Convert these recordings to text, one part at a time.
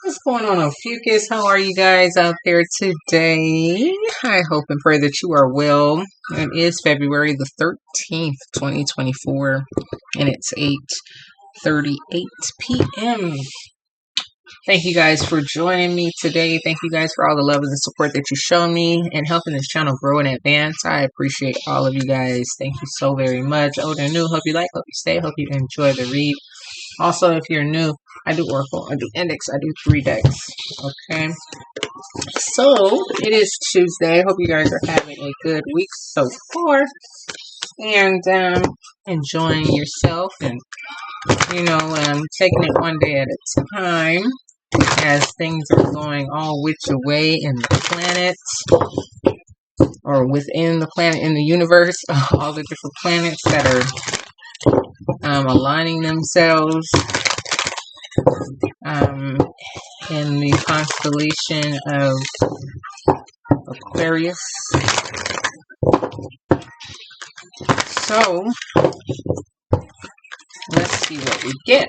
What's going on, Ophiuchus? How are you guys out there today? I hope and pray that you are well. It is February the 13th, 2024, and it's 8:38 p.m. Thank you guys for joining me today. Thank you guys for all the love and the support that you show me and helping this channel grow and advance. I appreciate all of you guys. Thank you so very much. Old and new, hope you like, hope you stay, hope you enjoy the read. Also, if you're new, I do Oracle, I do Index, I do 3 decks. Okay. So, it is Tuesday. Hope you guys are having a good week so far. And enjoying yourself and, taking it one day at a time as things are going all which way in the planet or within the planet, in the universe, all the different planets that are aligning themselves in the constellation of Aquarius. So, let's see what we get.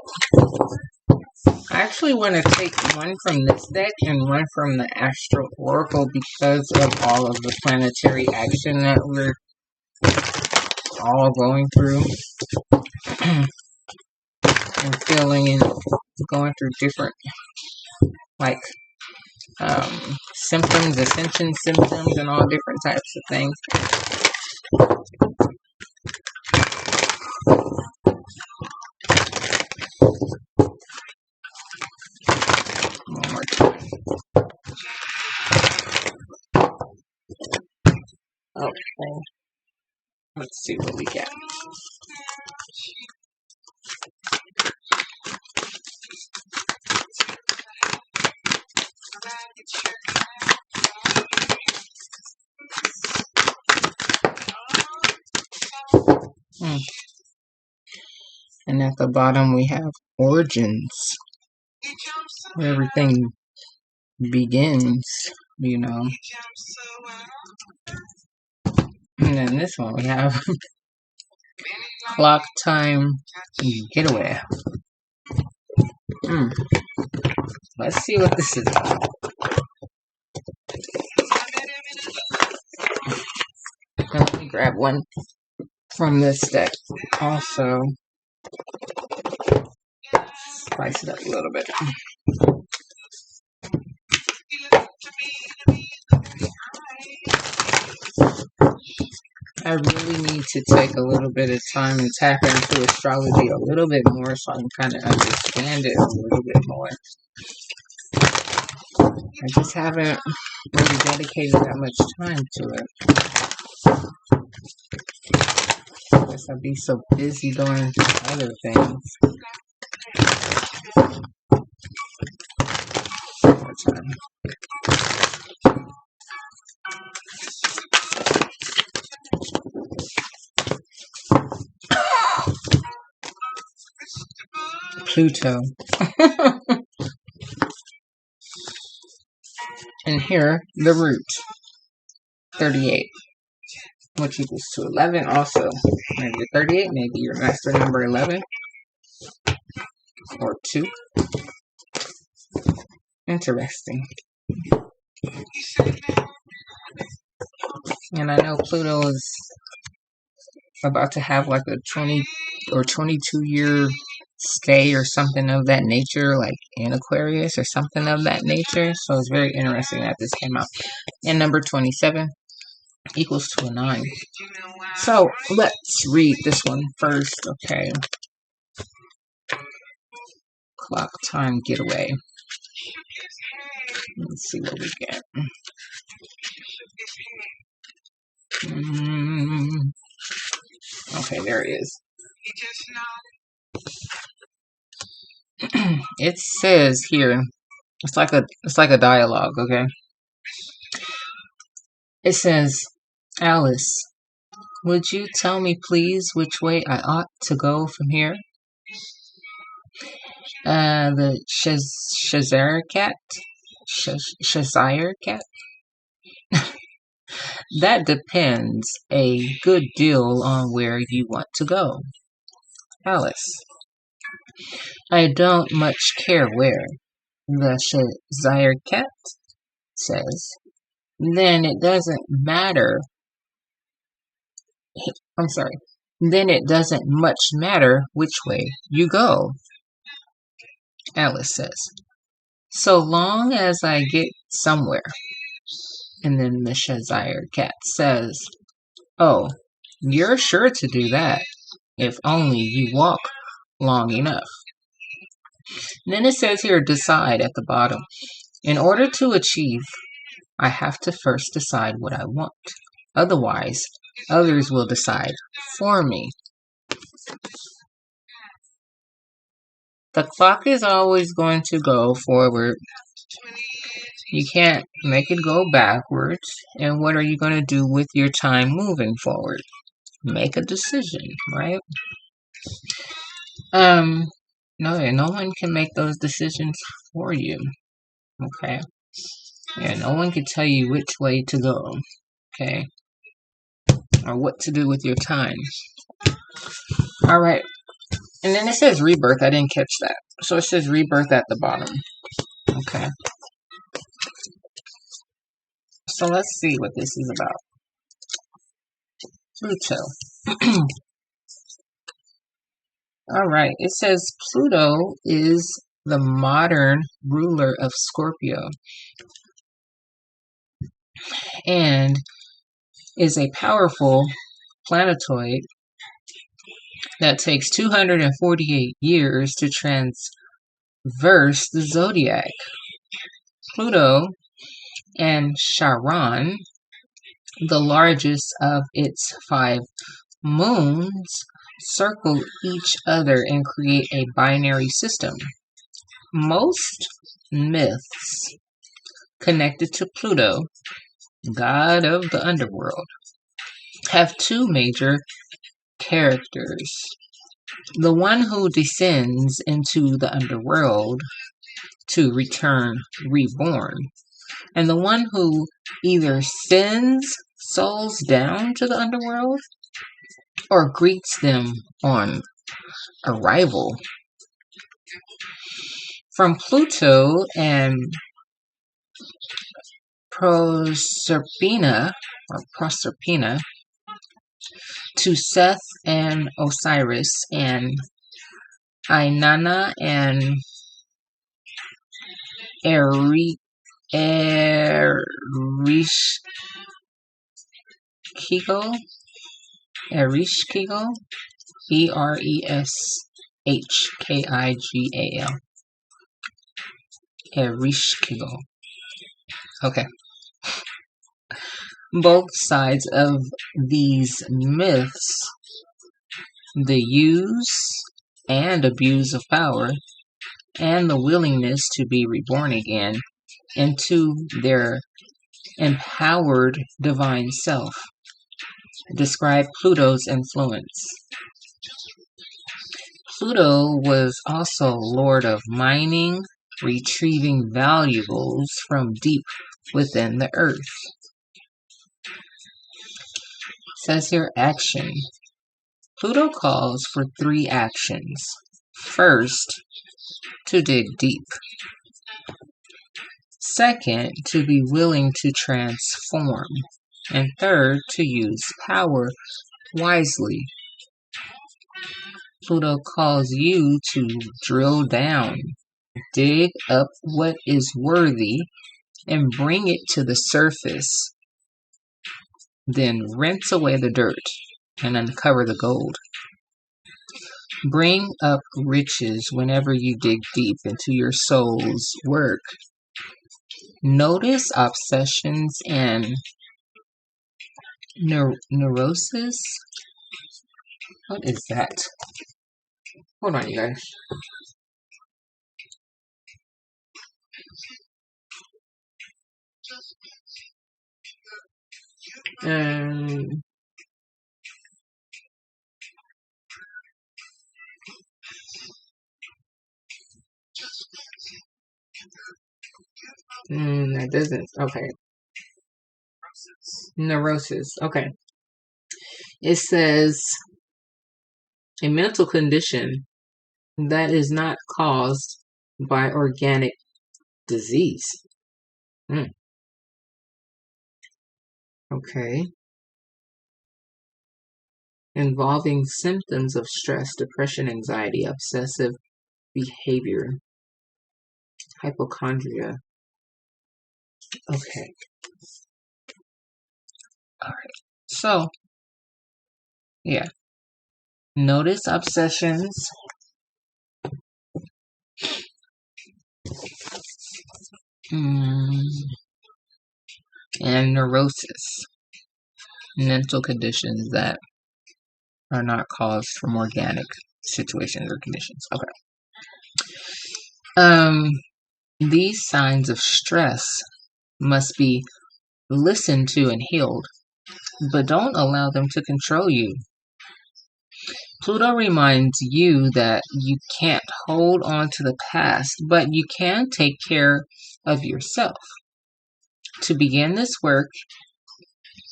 I actually want to take one from this deck and one from the Astral Oracle because of all of the planetary action that we're all going through and feeling and going through different symptoms, ascension symptoms, and all different types of things. One more time. Okay. Let's see what we get. And at the bottom we have origins, where everything begins, And then this one we have clock time getaway. Let's see what this is about. Let me grab one from this deck also. Spice it up a little bit. I really need to take a little bit of time and tap into astrology a little bit more so I can kind of understand it a little bit more. I just haven't really dedicated that much time to it. I guess I'd be so busy doing other things. Pluto. And here, the root, 38, which equals to 11 also. Maybe 38, maybe your master number 11, or 2. Interesting. And I know Pluto is about to have like a 20 or 22-year stay or something of that nature, like in Aquarius or something of that nature. So it's very interesting that this came out. And number 27 equals to a 9. So let's read this one first, okay? Clock time getaway. Let's see what we get. Okay, there it is. It says here, it's like a dialogue, okay? It says, Alice, would you tell me please which way I ought to go from here? The Shazire cat? Shazire cat? That depends a good deal on where you want to go. Alice, I don't much care where. the Shazire Cat says, then it doesn't matter. I'm sorry. Then it doesn't much matter which way you go. Alice says, so long as I get somewhere. And then the Shazire Cat says, oh, you're sure to do that, if only you walk long enough. And then it says here, decide at the bottom. In order to achieve, I have to first decide what I want. Otherwise, others will decide for me. The clock is always going to go forward. You can't make it go backwards. And what are you going to do with your time moving forward? Make a decision, right? No one can make those decisions for you. Okay. Yeah, no one can tell you which way to go. Okay. Or what to do with your time. All right. And then it says rebirth. I didn't catch that. So it says rebirth at the bottom. Okay. So let's see what this is about. Pluto. All right. It says Pluto is the modern ruler of Scorpio and is a powerful planetoid that takes 248 years to traverse the zodiac. Pluto and Charon, the largest of its 5 moons, circle each other and create a binary system. Most myths connected to Pluto, god of the underworld, have 2 major characters. The one who descends into the underworld to return reborn, and the one who either sends souls down to the underworld or greets them on arrival. From Pluto and Proserpina to Seth and Osiris and Inanna and Ereshkigal, Ereshkigal, Ereshkigal. Okay. Both sides of these myths, the use and abuse of power, and the willingness to be reborn again into their empowered divine self, describe Pluto's influence. Pluto was also lord of mining, retrieving valuables from deep within the earth. It says here action. Pluto calls for 3 actions. First, to dig deep. Second, to be willing to transform. And third, to use power wisely. Pluto calls you to drill down, dig up what is worthy, and bring it to the surface. Then rinse away the dirt and uncover the gold. Bring up riches whenever you dig deep into your soul's work. Notice obsessions and neurosis. What is that? Hold on, you guys. That doesn't. Okay. Neurosis. Okay. It says a mental condition that is not caused by organic disease. Okay. Involving symptoms of stress, depression, anxiety, obsessive behavior, hypochondria. Okay. All right. So, yeah. Notice obsessions. And neurosis. Mental conditions that are not caused from organic situations or conditions. Okay. These signs of stress must be listened to and healed, but don't allow them to control you. Pluto reminds you that you can't hold on to the past, but you can take care of yourself. To begin this work,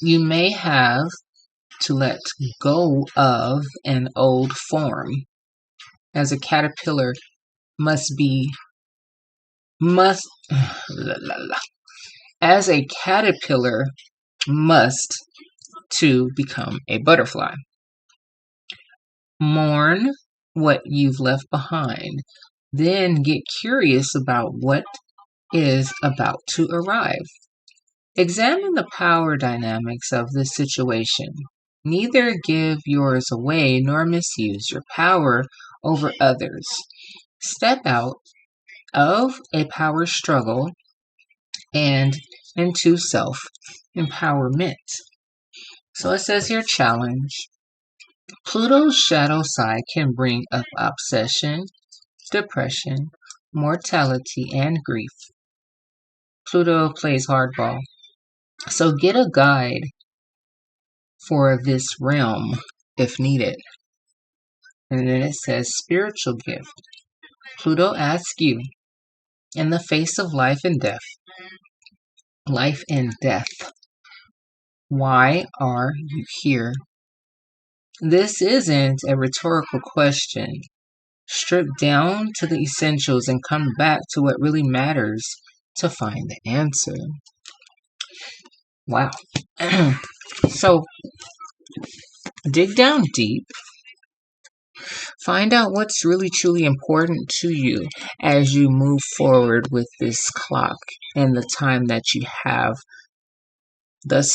you may have to let go of an old form, as a caterpillar as a caterpillar must to become a butterfly. Mourn what you've left behind, then get curious about what is about to arrive. Examine the power dynamics of this situation. Neither give yours away nor misuse your power over others. Step out of a power struggle and into self-empowerment. So it says here, challenge. Pluto's shadow side can bring up obsession, depression, mortality, and grief. Pluto plays hardball. So get a guide for this realm if needed. And then it says spiritual gift. Pluto asks you, in the face of life and death, why are you here? This isn't a rhetorical question. Strip down to the essentials and come back to what really matters to find the answer. Wow. So, dig down deep. Find out what's really truly important to you as you move forward with this clock and the time that you have. Thus,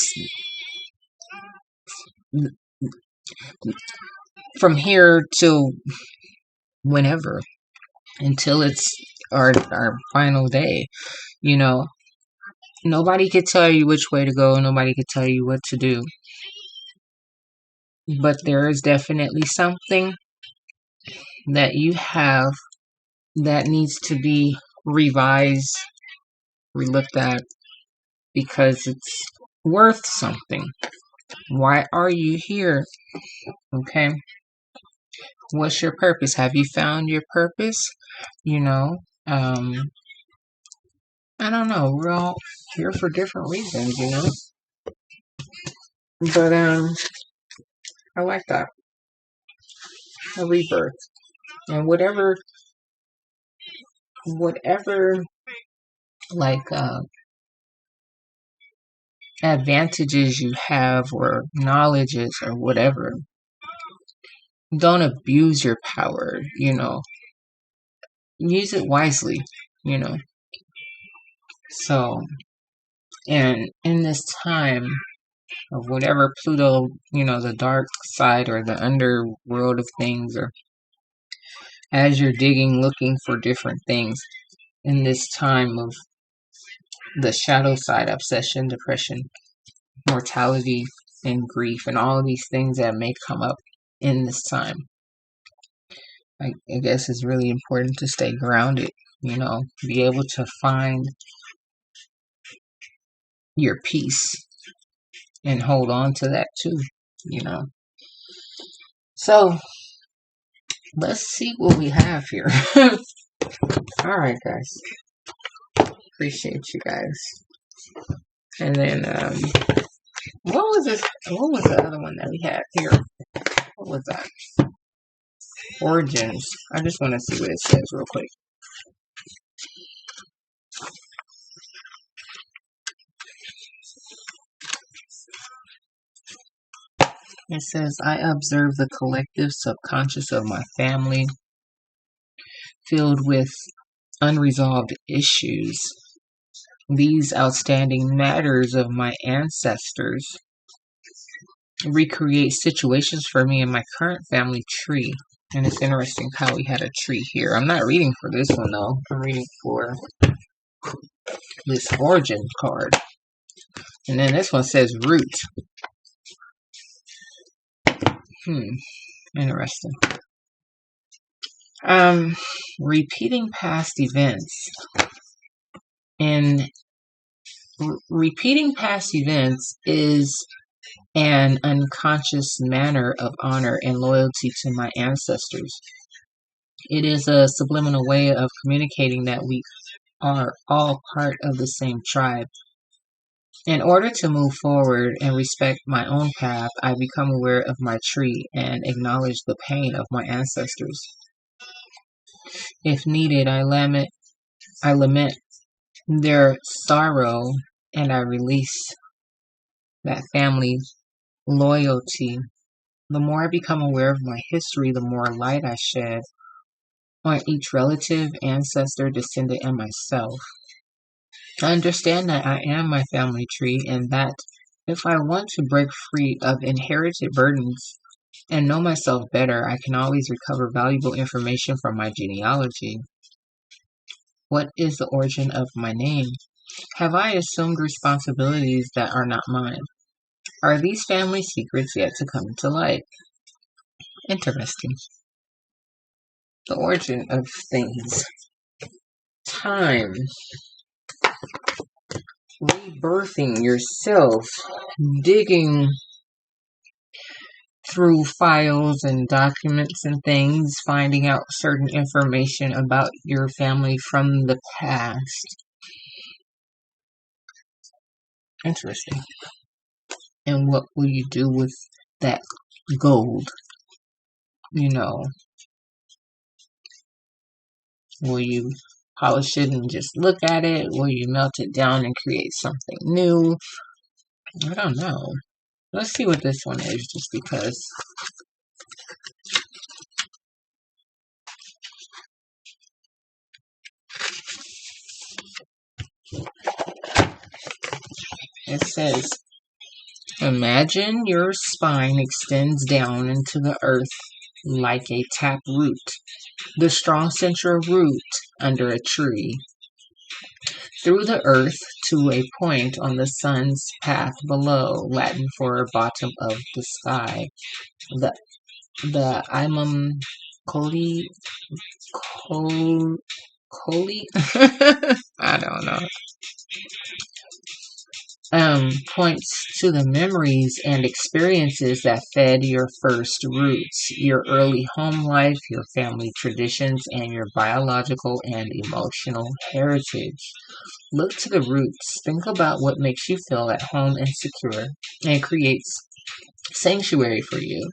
from here till whenever, until it's our final day, nobody could tell you which way to go. Nobody could tell you what to do. But there is definitely something that you have that needs to be revised, relooked at, because it's worth something. Why are you here? Okay. What's your purpose? Have you found your purpose? I don't know. We're all here for different reasons, But I like that. A rebirth. And whatever like advantages you have or knowledges or whatever, don't abuse your power, use it wisely, so, and in this time of whatever Pluto, the dark side or the underworld of things, or as you're digging, looking for different things in this time of the shadow side, obsession, depression, mortality, and grief, and all of these things that may come up in this time, I guess it's really important to stay grounded, be able to find your peace and hold on to that too, So, let's see what we have here. All right, guys. Appreciate you guys. And then, what was this? What was the other one that we had here? What was that? Origins. I just want to see what it says real quick. It says, I observe the collective subconscious of my family filled with unresolved issues. These outstanding matters of my ancestors recreate situations for me in my current family tree. And it's interesting how we had a tree here. I'm not reading for this one though. I'm reading for this origin card. And then this one says root. Interesting. Repeating past events. And repeating past events is an unconscious manner of honor and loyalty to my ancestors. It is a subliminal way of communicating that we are all part of the same tribe. In order to move forward and respect my own path, I become aware of my tree and acknowledge the pain of my ancestors. If needed, I lament their sorrow and I release that family loyalty. The more I become aware of my history, the more light I shed on each relative, ancestor, descendant, and myself. I understand that I am my family tree and that if I want to break free of inherited burdens and know myself better, I can always recover valuable information from my genealogy. What is the origin of my name? Have I assumed responsibilities that are not mine? Are these family secrets yet to come to light? Interesting. The origin of things. Time. Rebirthing yourself. Digging through files and documents and things. Finding out certain information about your family from the past. Interesting. And what will you do with that gold? You know, will you polish it and just look at it? Will you melt it down and create something new? I don't know. Let's see what this one is, just because. It says, imagine your spine extends down into the earth like a tap root, the strong central root under a tree, through the earth to a point on the sun's path below, Latin for bottom of the sky. The imum coli, I don't know. Points to the memories and experiences that fed your first roots, your early home life, your family traditions, and your biological and emotional heritage. Look to the roots. Think about what makes you feel at home and secure and creates sanctuary for you.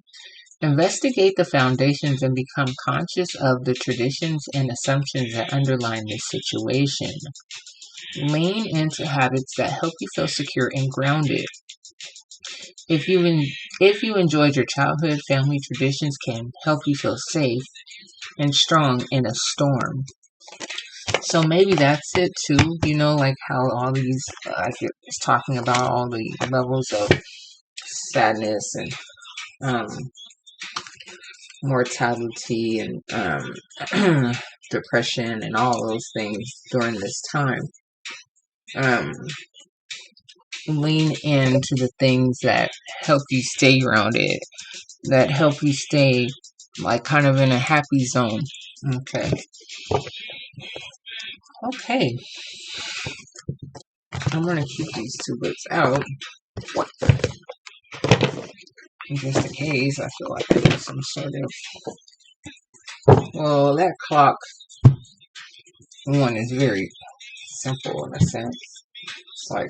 Investigate the foundations and become conscious of the traditions and assumptions that underlie this situation. Lean into habits that help you feel secure and grounded. If you enjoyed your childhood, family traditions can help you feel safe and strong in a storm. So maybe that's it too. You know, like how all these, it's talking about all the levels of sadness and mortality and depression and all those things during this time. Lean into the things that help you stay grounded, that help you stay like kind of in a happy zone. Okay. I'm gonna keep these two books out just in case I feel like I need some sort of. Well, that clock one is very simple in a sense. It's like,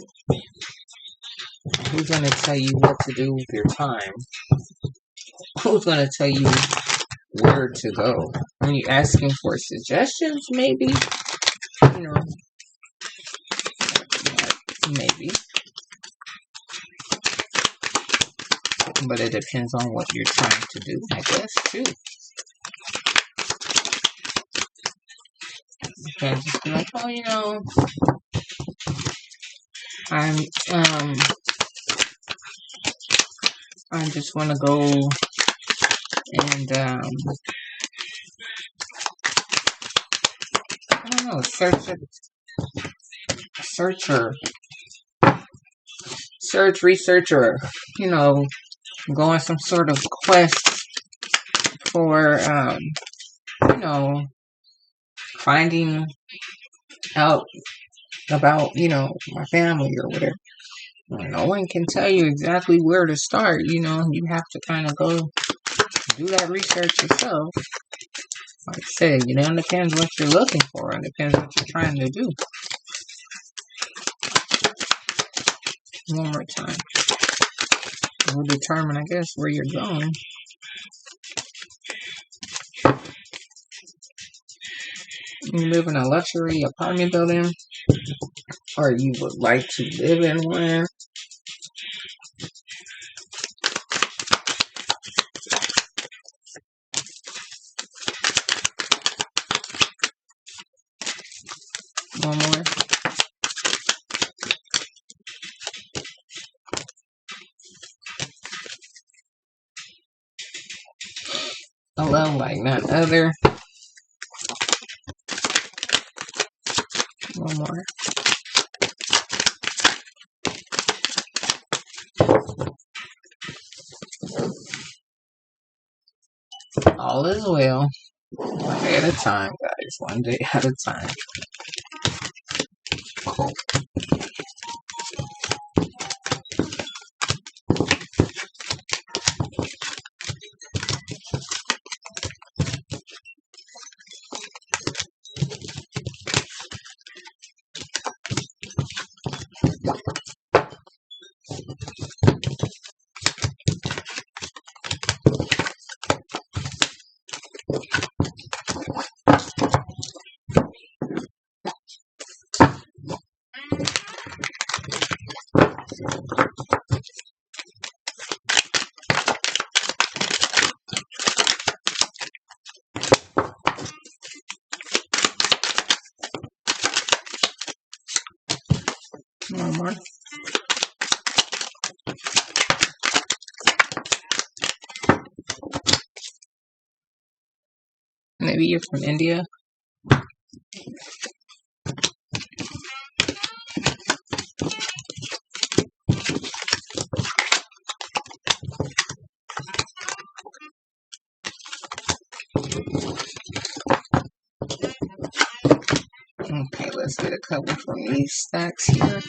who's going to tell you what to do with your time? Who's going to tell you where to go? Are you asking for suggestions, maybe? You know, maybe. But it depends on what you're trying to do, I guess, too. You can't just be like, oh, you know, I just want to go and, I don't know, research, or, you know, go on some sort of quest for, you know, finding out about, you know, my family or whatever. No one can tell you exactly where to start, you know. You have to kind of go do that research yourself. Like I said, you know, it depends what you're looking for. It depends what you're trying to do. One more time. Will determine, I guess, where you're going. You live in a luxury apartment building, or you would like to live in one. One more. A love like none other. One more. All is well. One day at a time, guys. One day at a time. One more. Maybe you're from India. Okay, let's get a couple from these stacks here.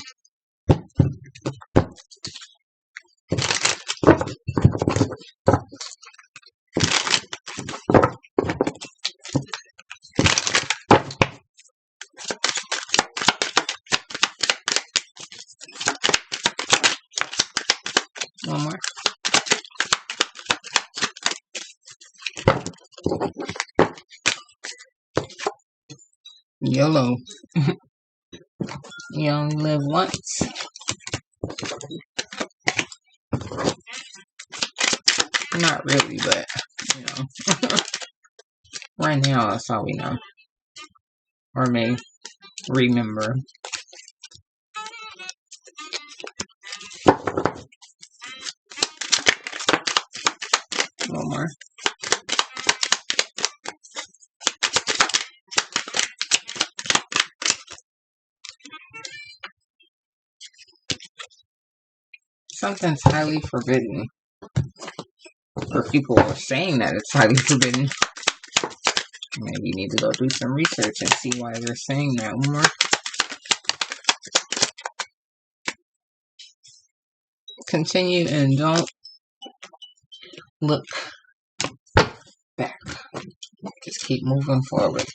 One more. YOLO. You only live once. Not really, but, you know. Right now, that's all we know. Or may remember. One more. Something's highly forbidden. Or people are saying that it's highly forbidden. Maybe you need to go do some research and see why they're saying that. One more. Continue and don't look back. Just keep moving forward.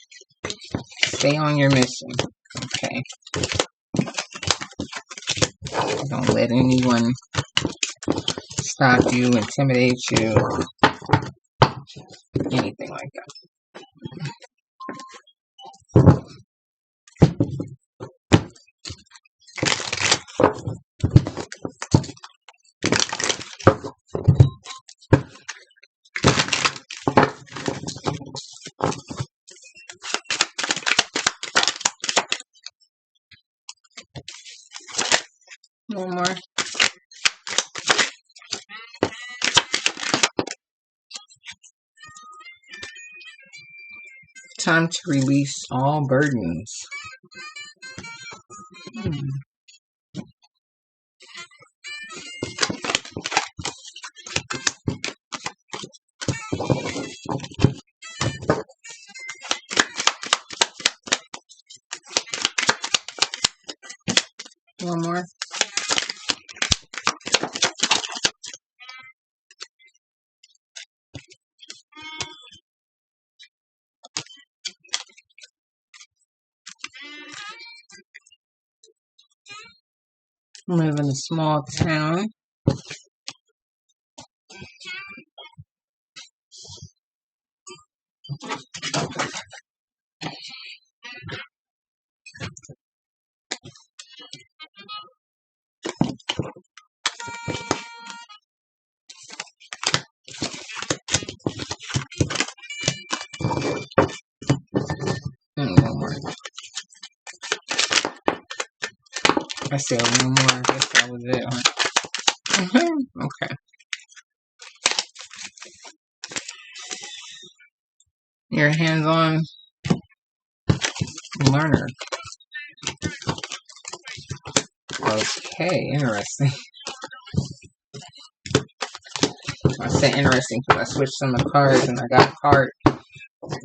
Stay on your mission. Okay. Don't let anyone stop you, intimidate you, anything like that. One more. Time to release all burdens. One more. Live in a small town. One more. I said one more. I guess that was it. Huh? Okay. You're a hands-on learner. Okay, interesting. I say interesting because I switched some of the cards and I got a card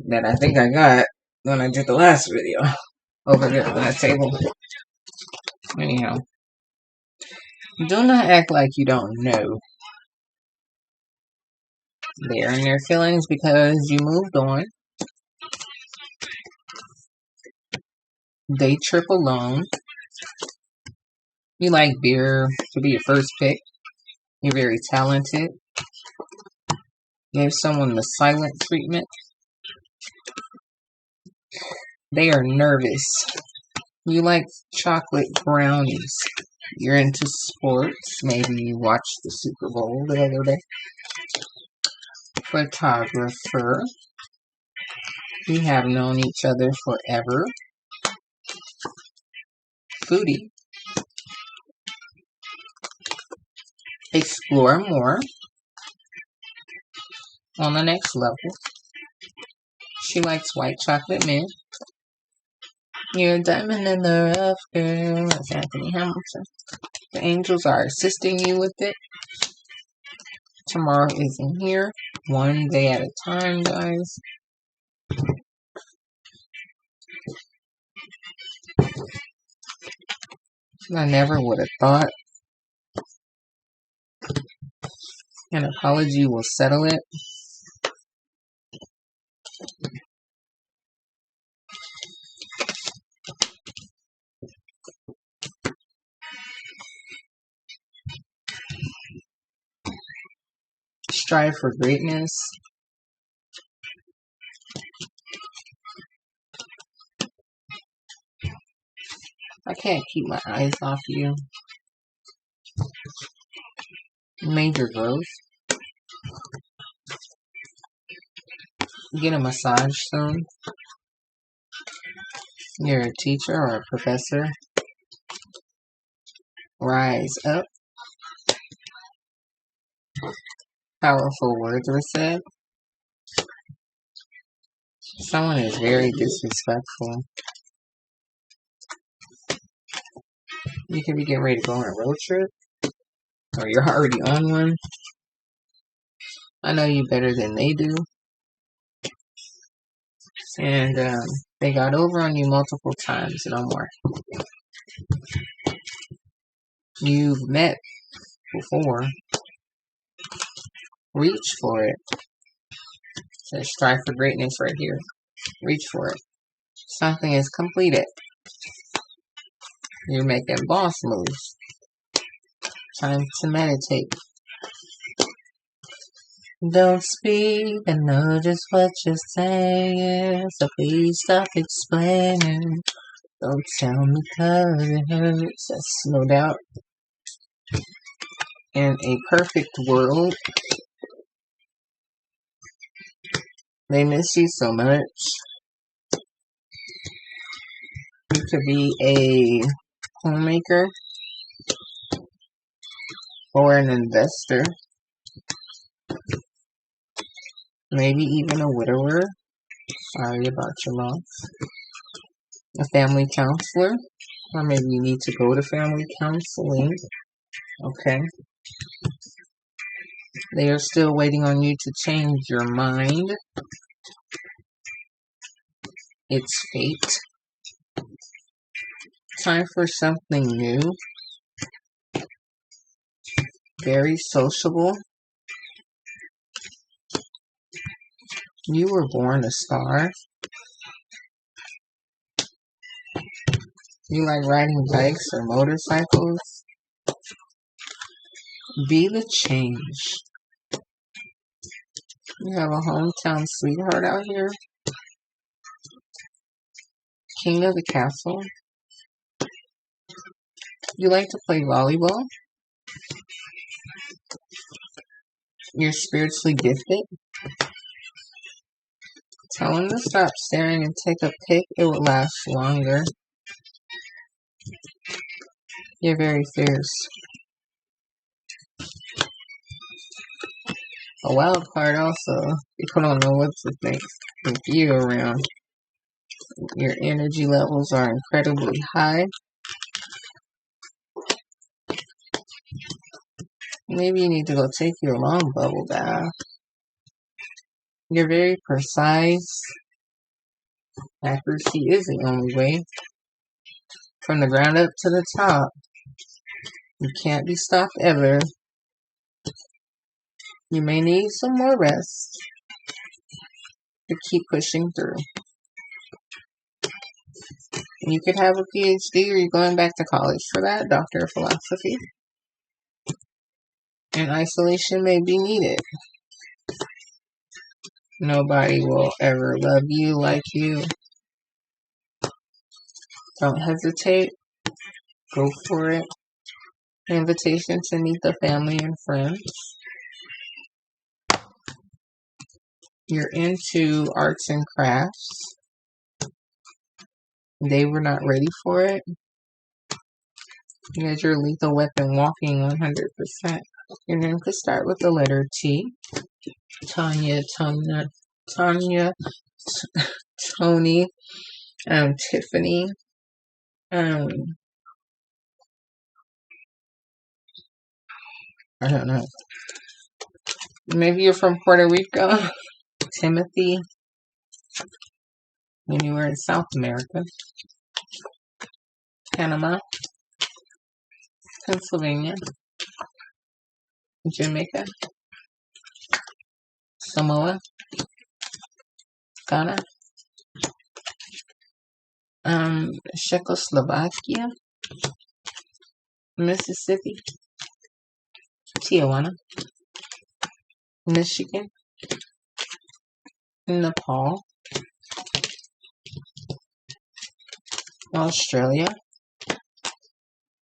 that I think I got when I did the last video over there on that table. Anyhow, do not act like you don't know. They're in their feelings because you moved on. They trip alone. You like beer to be your first pick. You're very talented. Give someone the silent treatment. They are nervous. You like chocolate brownies. You're into sports. Maybe you watched the Super Bowl the other day. Photographer. You have known each other forever. Foodie. Explore more. On the next level. She likes white chocolate mint. You're a diamond in the rough, girl. That's Anthony Hamilton. The angels are assisting you with it. Tomorrow isn't here. One day at a time, guys. I never would have thought an apology will settle it. Strive for greatness. I can't keep my eyes off you. Major growth. Get a massage soon. You're a teacher or a professor. Rise up. Powerful words were said. Someone is very disrespectful. You could be getting ready to go on a road trip. Or you're already on one. I know you better than they do. And they got over on you multiple times. No more. You've met before. Reach for it. Says strive for greatness right here. Reach for it. Something is completed. You're making boss moves. Time to meditate. Don't speak, I know just what you're saying, so please stop explaining. Don't tell me 'cause it hurts. That's no doubt. In a perfect world, they miss you so much. You could be a homemaker. or an investor, maybe even a widower. Sorry about your loss. A family counselor, or maybe you need to go to family counseling. Okay. They are still waiting on you to change your mind. It's fate. Time for something new. Very sociable. You were born a star. You like riding bikes or motorcycles? Be the change. You have a hometown sweetheart out here. King of the castle. You like to play volleyball. You're spiritually gifted. Tell him to stop staring and take a pic. It will last longer. You're very fierce. A wild card also. People don't know what to think with you around. Your energy levels are incredibly high. Maybe you need to go take your long bubble bath. You're very precise. Accuracy is the only way. From the ground up to the top. You can't be stopped ever. You may need some more rest to keep pushing through. You could have a PhD, or you're going back to college for that, Doctor of Philosophy. And isolation may be needed. Nobody will ever love you like you. Don't hesitate. Go for it. Invitation to meet the family and friends. You're into arts and crafts. They were not ready for it. You had your lethal weapon walking 100%. Your name could start with the letter T. Tanya, Tony, Tiffany. I don't know. Maybe you're from Puerto Rico. Timothy. When you were in South America. Panama. Pennsylvania. Jamaica. Samoa. Ghana. Czechoslovakia. Mississippi. Tijuana. Michigan. Nepal. Australia.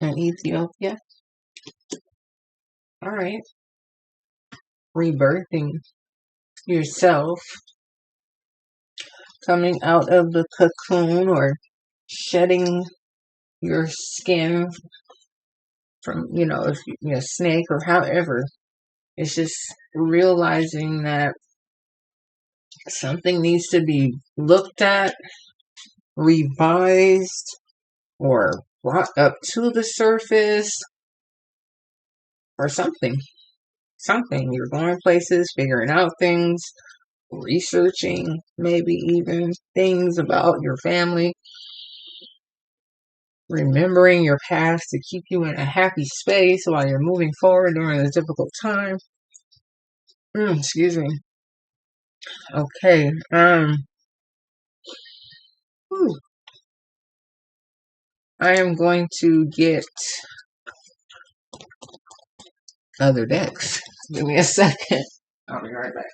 And Ethiopia. Alright. Rebirthing yourself. Coming out of the cocoon, or shedding your skin from, if you're a snake or however. It's just realizing that something needs to be looked at, revised, or brought up to the surface, or something. You're going places, figuring out things, researching maybe even things about your family, remembering your past to keep you in a happy space while you're moving forward during a difficult time. Excuse me. Okay. I am going to get other decks. Give me a second. I'll be right back.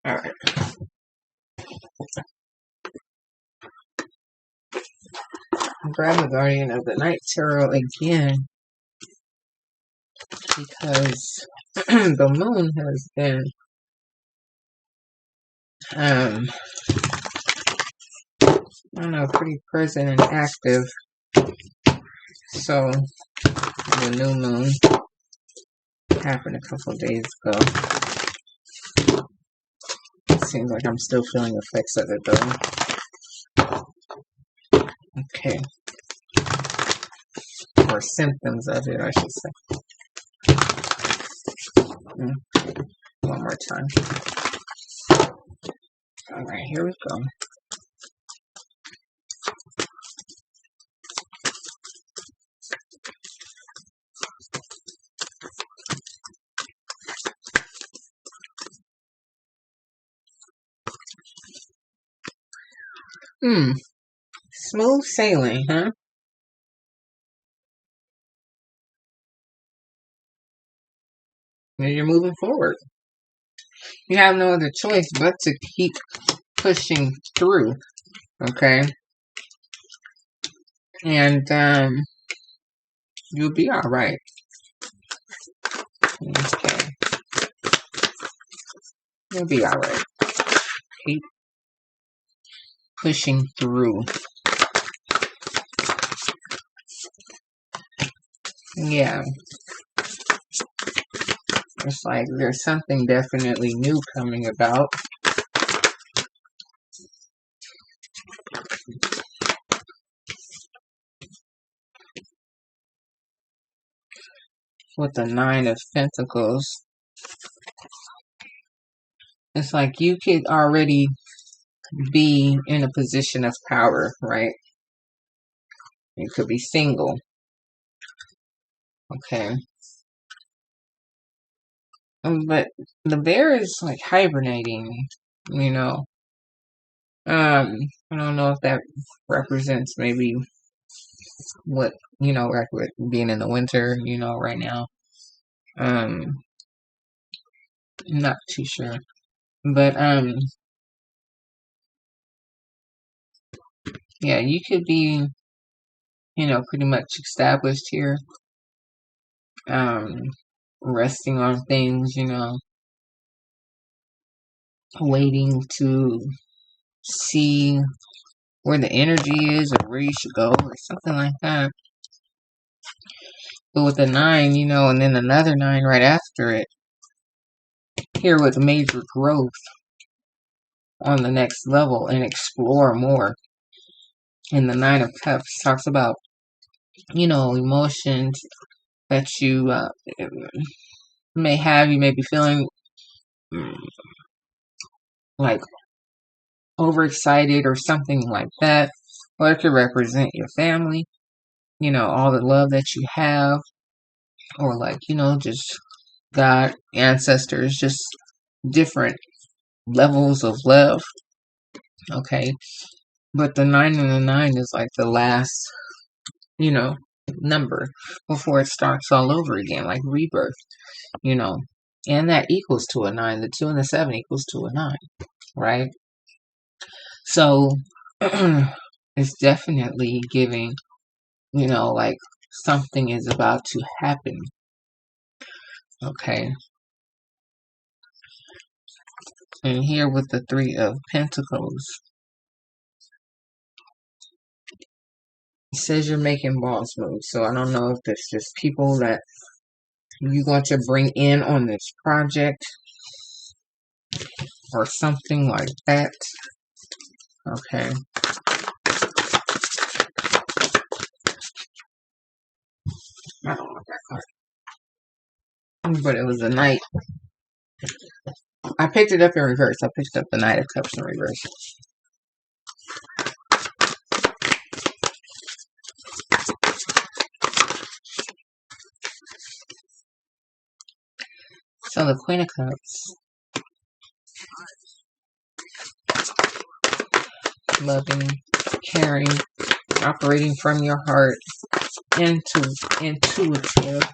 Alright. Grab the Guardian of the Night Tarot again. because the moon has been I don't know, pretty present and active. So the new moon happened a couple of days ago. It seems like I'm still feeling effects of it though. Okay. Or symptoms of it, I should say. One more time. Alright, here we go. Smooth sailing, huh? And you're moving forward. You have no other choice but to keep pushing through, okay? And you'll be all right. Okay, you'll be all right. Keep pushing through. Yeah, it's like there's something definitely new coming about. With the Nine of Pentacles, it's like you could already be in a position of power, right? You could be single. Okay. But the bear is like hibernating, you know. I don't know if that represents maybe what, like with being in the winter, right now. Not too sure. But yeah, you could be, pretty much established here. Resting on things, waiting to see where the energy is or where you should go or something like that. But with the 9, and then another 9 right after it, here with major growth on the next level and explore more. And the 9 of Cups talks about, emotions that you may have. You may be feeling like overexcited or something like that. Or it could represent your family, all the love that you have. Or like, just God, ancestors, just different levels of love. Okay. But the 9 and the 9 is like the last, number before it starts all over again, like rebirth, and that equals to a 9. The 2 and the 7 equals to a 9, right? So it's definitely giving, like something is about to happen. Okay. And here with the 3 of Pentacles, it says you're making boss moves. So I don't know if there's just people that you want to bring in on this project or something like that. Okay. I don't want that card. But it was a Knight. I picked it up in reverse. I picked up the Knight of Cups in reverse. So the Queen of Cups. Loving, caring, operating from your heart, intuitive.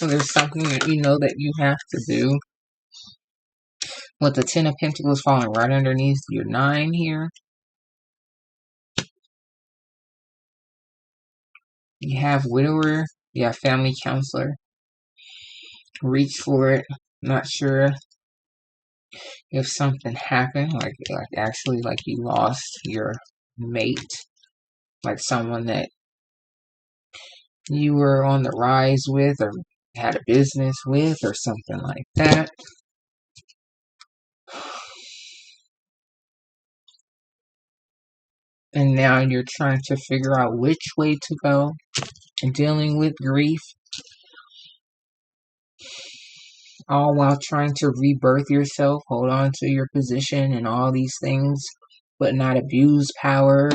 So there's something that you know that you have to do. With the Ten of Pentacles falling right underneath your 9 here. You have widower, you have family counselor. Reach for it. Not sure if something happened, like actually like you lost your mate, like someone that you were on the rise with or had a business with or something like that. And now you're trying to figure out which way to go and dealing with grief, all while trying to rebirth yourself, hold on to your position and all these things, but not abuse power.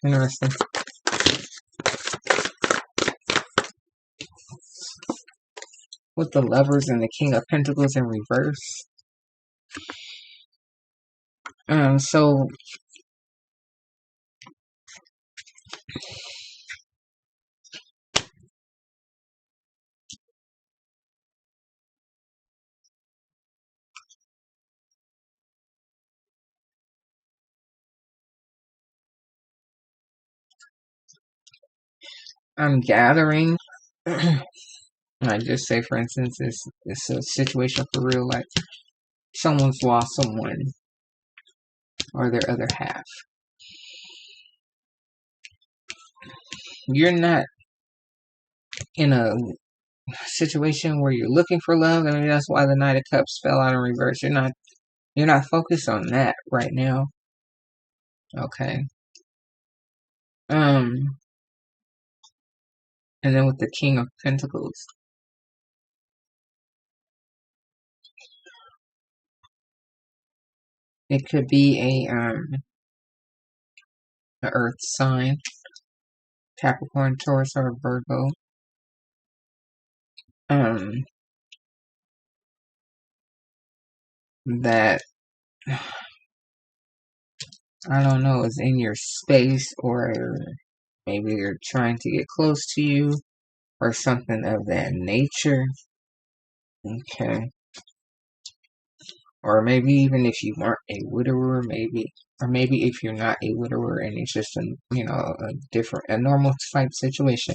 Interesting. With the Lovers and the King of Pentacles in reverse. So I'm gathering. I just say, for instance, it's a situation for real, like someone's lost someone or their other half. You're not in a situation where you're looking for love. I mean, that's why the Knight of Cups fell out in reverse. You're not focused on that right now. Okay. And then with the King of Pentacles, it could be a earth sign, Capricorn, Taurus, or Virgo. That, I don't know, is in your space, or maybe they're trying to get close to you or something of that nature. Okay. Or maybe even if you weren't a widower, or maybe if you're not a widower and it's just a normal type situation.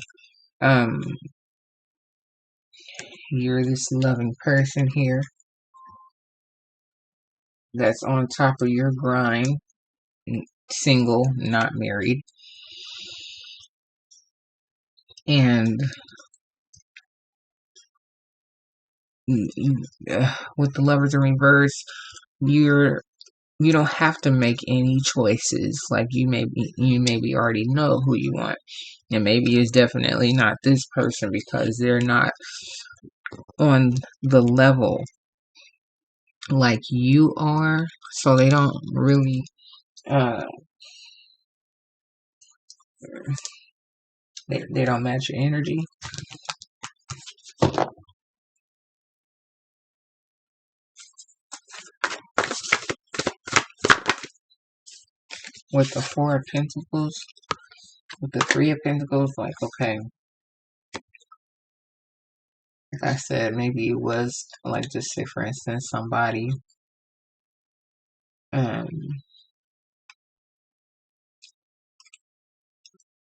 You're this loving person here that's on top of your grind, single, not married. And with the Lovers in reverse, you don't have to make any choices. Like you maybe already know who you want, and maybe it's definitely not this person because they're not on the level like you are, so they don't really they don't match your energy. With the Four of Pentacles, with the Three of Pentacles, like, okay, like I said, maybe it was, like, just say, for instance, somebody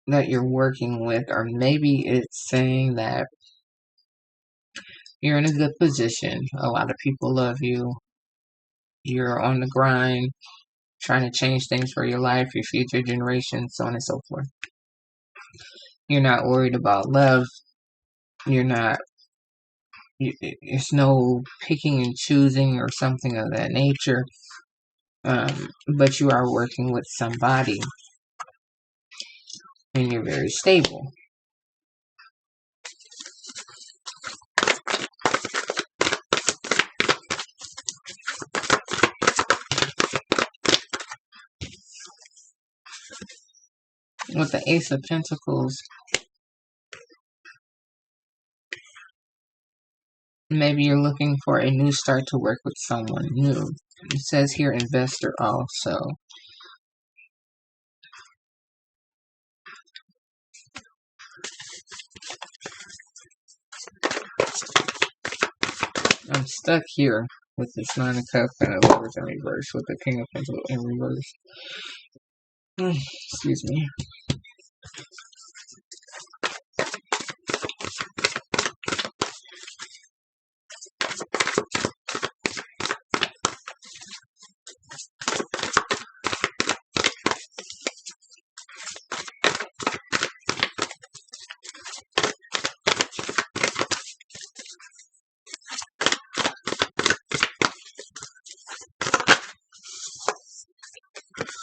that you're working with, or maybe it's saying that you're in a good position. A lot of people love you. You're on the grind, trying to change things for your life, your future generations, so on and so forth. You're not worried about love. It's no picking and choosing or something of that nature. But you are working with somebody and you're very stable. With the Ace of Pentacles, maybe you're looking for a new start to work with someone new. It says here investor also. I'm stuck here with this Nine of Cups and a Lovers in reverse with the King of Pentacles in reverse. Excuse me.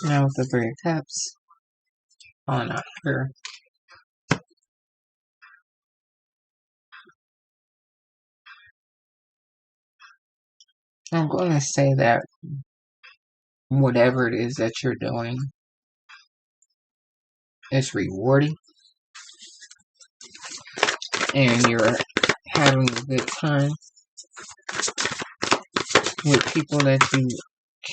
Now with the Three of Cups. Oh, not here. I'm going to say that whatever it is that you're doing is rewarding and you're having a good time with people that you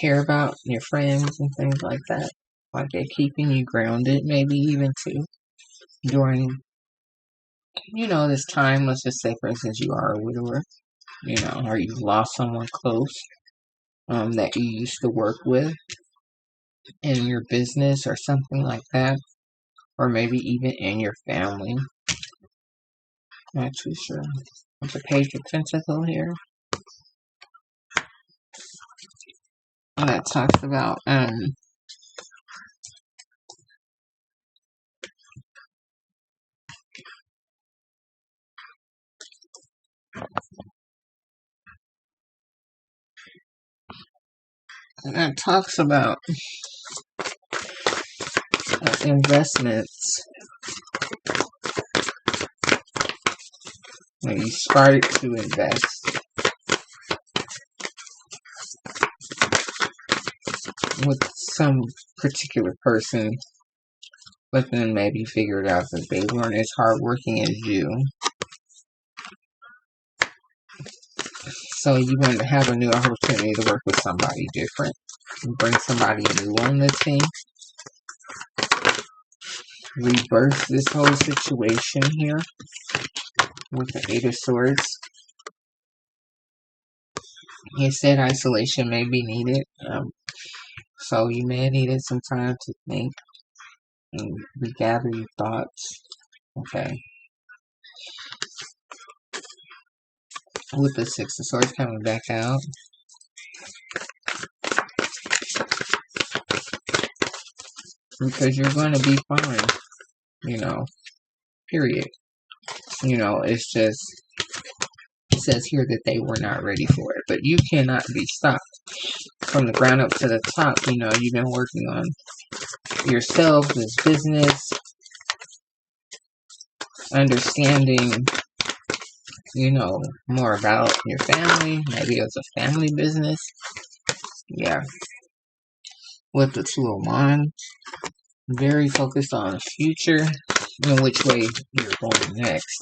care about, your friends and things like that. Like they're keeping you grounded, maybe even too, during, this time. Let's just say, for instance, you are a widower, or you've lost someone close that you used to work with in your business or something like that, or maybe even in your family. Not too sure. With the Page of Pentacles here, that talks about investments. When you started to invest with some particular person, but then maybe figured out that they weren't as hardworking as you. So you want to have a new opportunity to work with somebody different. Bring somebody new on the team. Reverse this whole situation here with the Eight of Swords. He said isolation may be needed. So you may have needed some time to think and regather your thoughts. Okay. With the Six of Swords coming back out. Because you're going to be fine. Period. It's just, it says here that they were not ready for it. But you cannot be stopped. From the ground up to the top, you've been working on yourself, this business, understanding, more about your family. Maybe it's a family business. Yeah. With the Two of Wands. Very focused on the future and which way you're going next.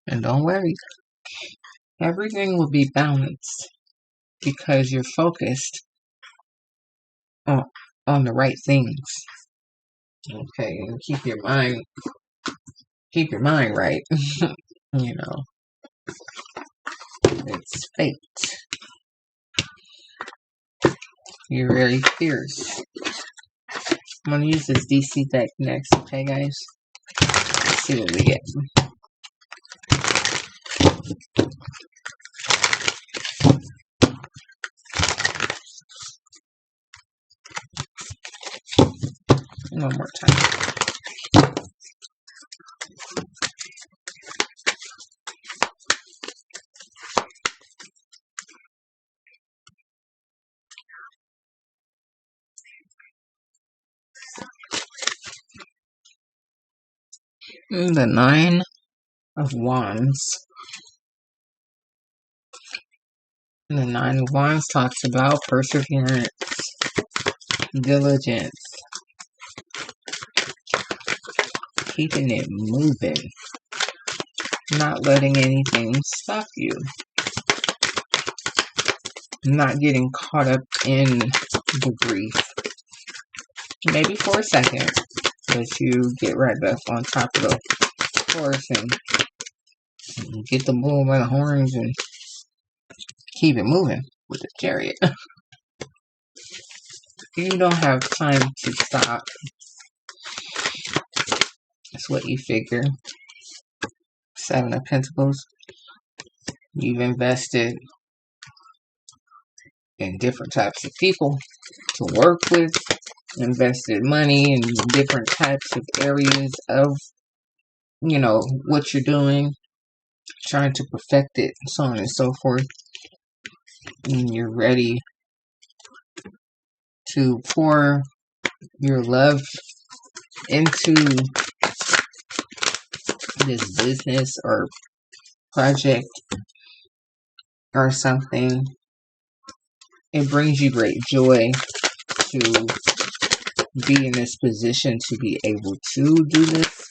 And don't worry. Everything will be balanced because you're focused on the right things. Okay, and keep your mind right. It's fate. You're very fierce. I'm going to use this DC deck next, okay, guys? Let's see what we get. One more time. The Nine of Wands. The Nine of Wands talks about perseverance, diligence, keeping it moving, not letting anything stop you, not getting caught up in the grief. Maybe for a second, but you get right back on top of the horse and Get the bull by the horns and keep it moving with the chariot. You don't have time to stop. That's what you figure. Seven of Pentacles. You've invested in different types of people to work with. Invested money in different types of areas of, you know, what you're doing. Trying to perfect it, so on and so forth. And you're ready to pour your love into this business or project or something. It brings you great joy to be in this position to be able to do this.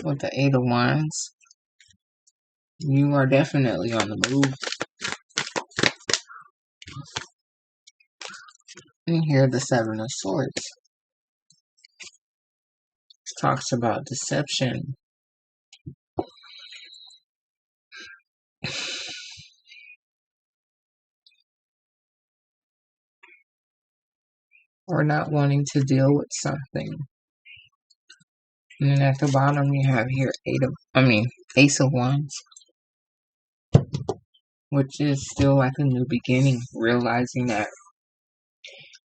With the Eight of Wands, you are definitely on the move. And here the Seven of Swords. It talks about deception. Or not wanting to deal with something. And then at the bottom you have here Ace of Wands. Which is still like a new beginning. Realizing that,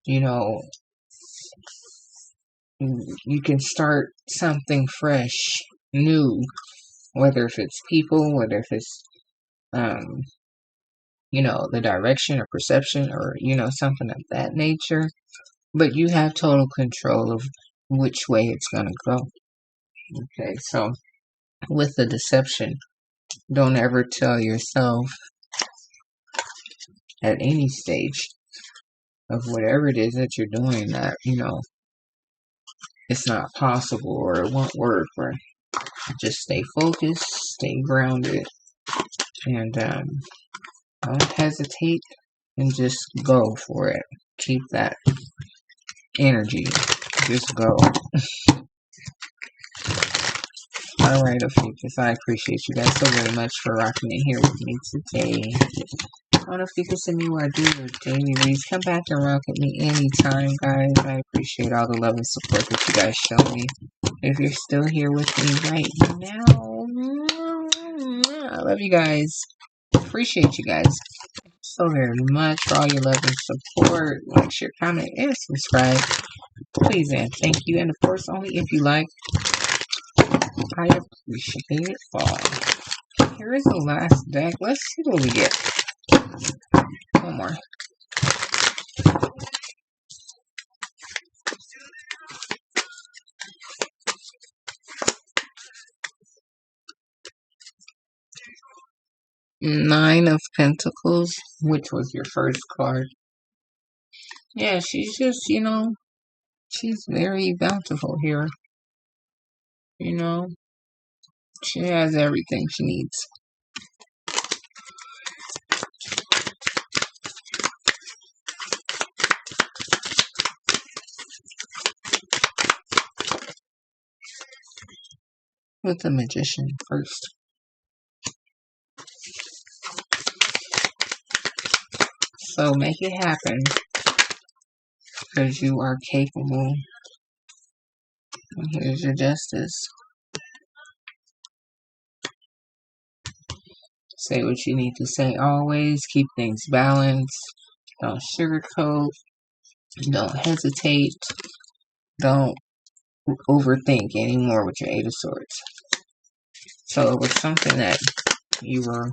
you know, you can start something fresh, new. Whether if it's people, whether if it's, you know, the direction or perception or, you know, something of that nature. But you have total control of which way it's going to go. Okay, so with the deception, don't ever tell yourself at any stage of whatever it is that you're doing that, you know, it's not possible or it won't work. Or just stay focused, stay grounded, and don't hesitate and just go for it. Keep that energy. Just go. Alright, Ophiuchus, I appreciate you guys so very much for rocking in here with me today. On Ophiuchus, and you are doing your daily reads. Come back and rock with me anytime, guys. I appreciate all the love and support that you guys show me. If you're still here with me right now, I love you guys. Appreciate you guys so very much for all your love and support. Like, share, comment, and subscribe. Please and thank you. And of course, only if you like. I appreciate it all. Here is the last deck. Let's see what we get. One more. Nine of Pentacles, which was your first card. Yeah, she's just, you know, she's very bountiful here. You know, she has everything she needs. With the Magician first. So make it happen, because you are capable. And here's your Justice. Say what you need to say always. Keep things balanced. Don't sugarcoat. Don't hesitate. Don't overthink anymore with your Eight of Swords. So it was something that you were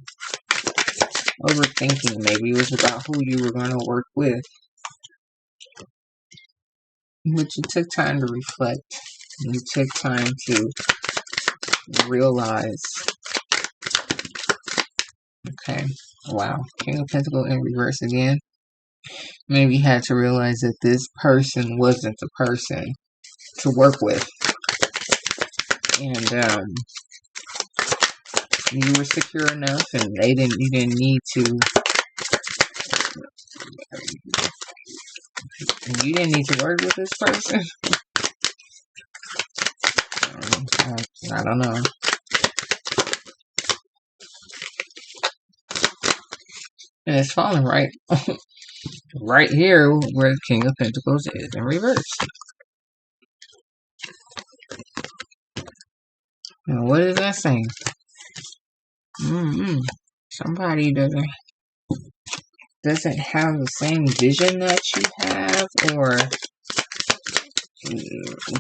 overthinking. Maybe it was about who you were going to work with. But you took time to reflect. You took time to realize. Okay. Wow. King of Pentacles in reverse again. Maybe you had to realize that this person wasn't the person to work with. And you were secure enough, and you didn't need to. You didn't need to work with this person. I don't know. And it's falling right, right here where the King of Pentacles is in reverse. And what is that saying? Somebody doesn't have the same vision that you have, or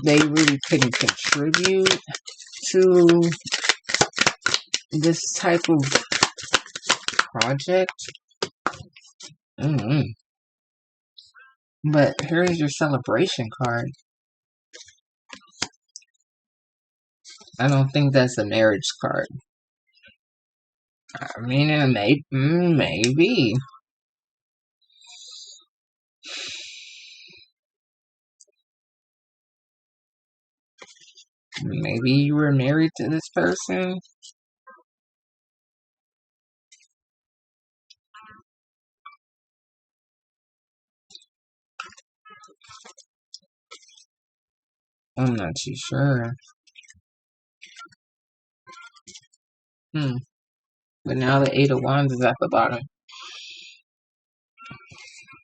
they really couldn't contribute to this type of project. But here's your celebration card. I don't think that's a marriage card. I mean, maybe. Maybe you were married to this person. I'm not too sure. But now the Eight of Wands is at the bottom,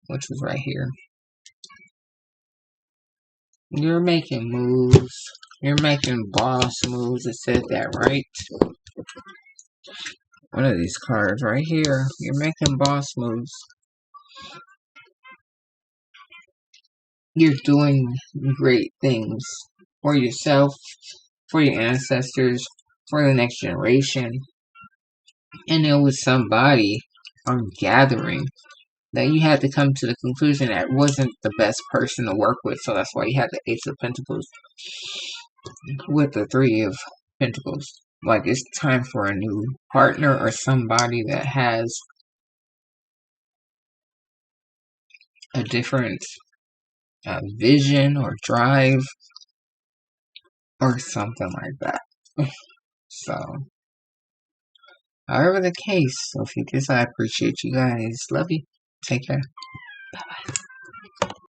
which was right here. You're making moves. You're making boss moves. It said that, right? One of these cards right here. You're making boss moves. You're doing great things for yourself, for your ancestors, for the next generation. And it was somebody gathering that you had to come to the conclusion that wasn't the best person to work with. So that's why you had the Ace of Pentacles with the Three of Pentacles. Like, it's time for a new partner or somebody that has a different vision or drive or something like that. So, however the case, Ophiuchus, I appreciate you guys. Love you. Take care. Bye-bye.